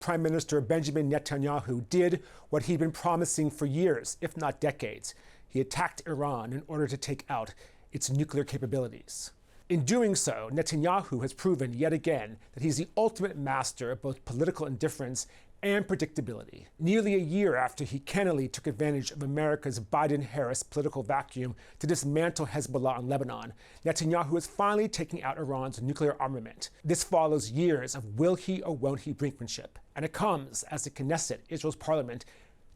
Prime Minister Benjamin Netanyahu did what he'd been promising for years, if not decades. He attacked Iran in order to take out its nuclear capabilities. In doing so, Netanyahu has proven yet again that he's the ultimate master of both political indifference and predictability. Nearly a year after he cannily took advantage of America's Biden-Harris political vacuum to dismantle Hezbollah in Lebanon, Netanyahu is finally taking out Iran's nuclear armament. This follows years of will he or won't he brinksmanship. And it comes as the Knesset, Israel's parliament,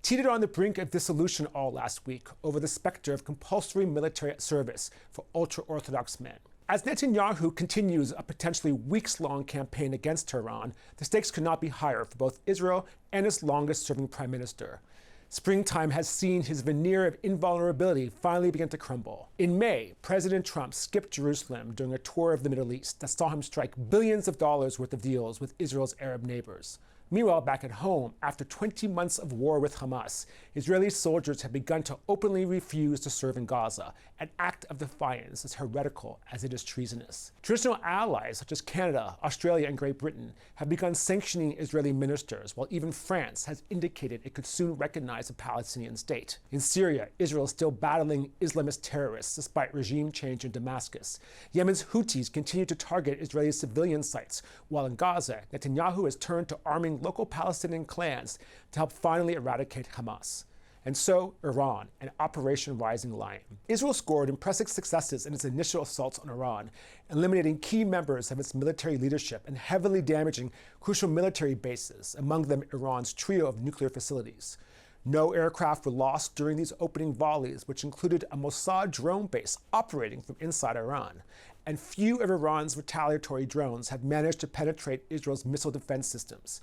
teetered on the brink of dissolution all last week over the specter of compulsory military service for ultra-Orthodox men. As Netanyahu continues a potentially weeks-long campaign against Tehran, the stakes could not be higher for both Israel and its longest-serving prime minister. Springtime has seen his veneer of invulnerability finally begin to crumble. In May, President Trump skipped Jerusalem during a tour of the Middle East that saw him strike billions of dollars worth of deals with Israel's Arab neighbors. Meanwhile, back at home, after 20 months of war with Hamas, Israeli soldiers have begun to openly refuse to serve in Gaza, an act of defiance as heretical as it is treasonous. Traditional allies such as Canada, Australia, and Great Britain have begun sanctioning Israeli ministers, while even France has indicated it could soon recognize a Palestinian state. In Syria, Israel is still battling Islamist terrorists despite regime change in Damascus. Yemen's Houthis continue to target Israeli civilian sites, while in Gaza, Netanyahu has turned to arming local Palestinian clans to help finally eradicate Hamas. And so, Iran and Operation Rising Lion. Israel scored impressive successes in its initial assaults on Iran, eliminating key members of its military leadership and heavily damaging crucial military bases, among them Iran's trio of nuclear facilities. No aircraft were lost during these opening volleys, which included a Mossad drone base operating from inside Iran. And few of Iran's retaliatory drones have managed to penetrate Israel's missile defense systems.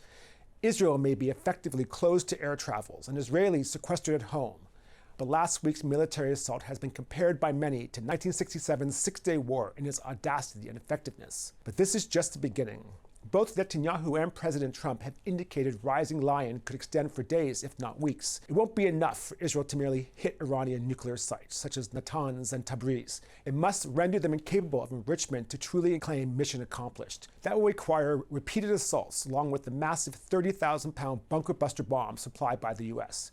Israel may be effectively closed to air travels and Israelis sequestered at home. But last week's military assault has been compared by many to 1967's Six-Day War in its audacity and effectiveness. But this is just the beginning. Both Netanyahu and President Trump have indicated Rising Lion could extend for days, if not weeks. It won't be enough for Israel to merely hit Iranian nuclear sites, such as Natanz and Tabriz. It must render them incapable of enrichment to truly claim mission accomplished. That will require repeated assaults, along with the massive 30,000-pound bunker buster bomb supplied by the U.S.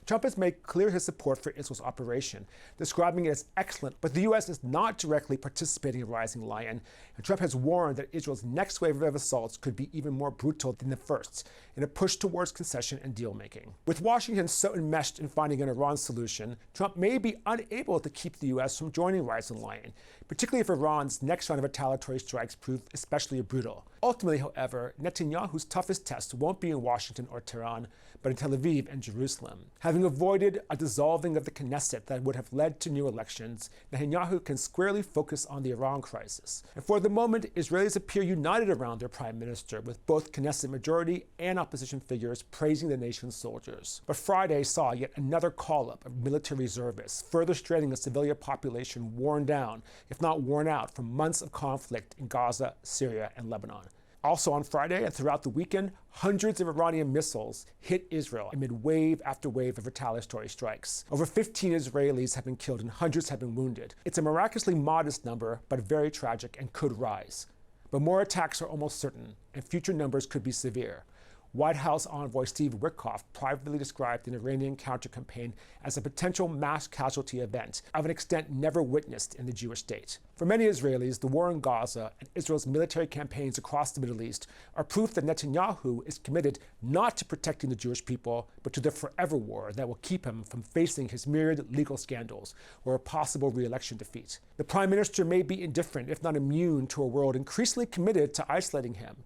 Trump has made clear his support for Israel's operation, describing it as excellent, but the U.S. is not directly participating in Rising Lion, and Trump has warned that Israel's next wave of assaults could be even more brutal than the first, in a push towards concession and deal-making. With Washington so enmeshed in finding an Iran solution, Trump may be unable to keep the U.S. from joining Rising Lion, particularly if Iran's next round of retaliatory strikes prove especially brutal. Ultimately, however, Netanyahu's toughest test won't be in Washington or Tehran, but in Tel Aviv and Jerusalem. Having avoided a dissolving of the Knesset that would have led to new elections, Netanyahu can squarely focus on the Iran crisis. And for the moment, Israelis appear united around their prime minister, with both Knesset majority and opposition figures praising the nation's soldiers. But Friday saw yet another call-up of military reservists, further straining a civilian population worn down, if not worn out, from months of conflict in Gaza, Syria, and Lebanon. Also on Friday and throughout the weekend, hundreds of Iranian missiles hit Israel amid wave after wave of retaliatory strikes. Over 15 Israelis have been killed and hundreds have been wounded. It's a miraculously modest number, but very tragic and could rise. But more attacks are almost certain, and future numbers could be severe. White House envoy Steve Witkoff privately described an Iranian counter-campaign as a potential mass casualty event of an extent never witnessed in the Jewish state. For many Israelis, the war in Gaza and Israel's military campaigns across the Middle East are proof that Netanyahu is committed not to protecting the Jewish people, but to the forever war that will keep him from facing his myriad legal scandals or a possible re-election defeat. The Prime Minister may be indifferent, if not immune, to a world increasingly committed to isolating him.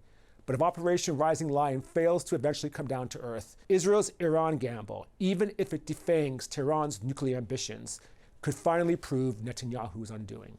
But if Operation Rising Lion fails to eventually come down to earth, Israel's Iran gamble, even if it defangs Tehran's nuclear ambitions, could finally prove Netanyahu's undoing.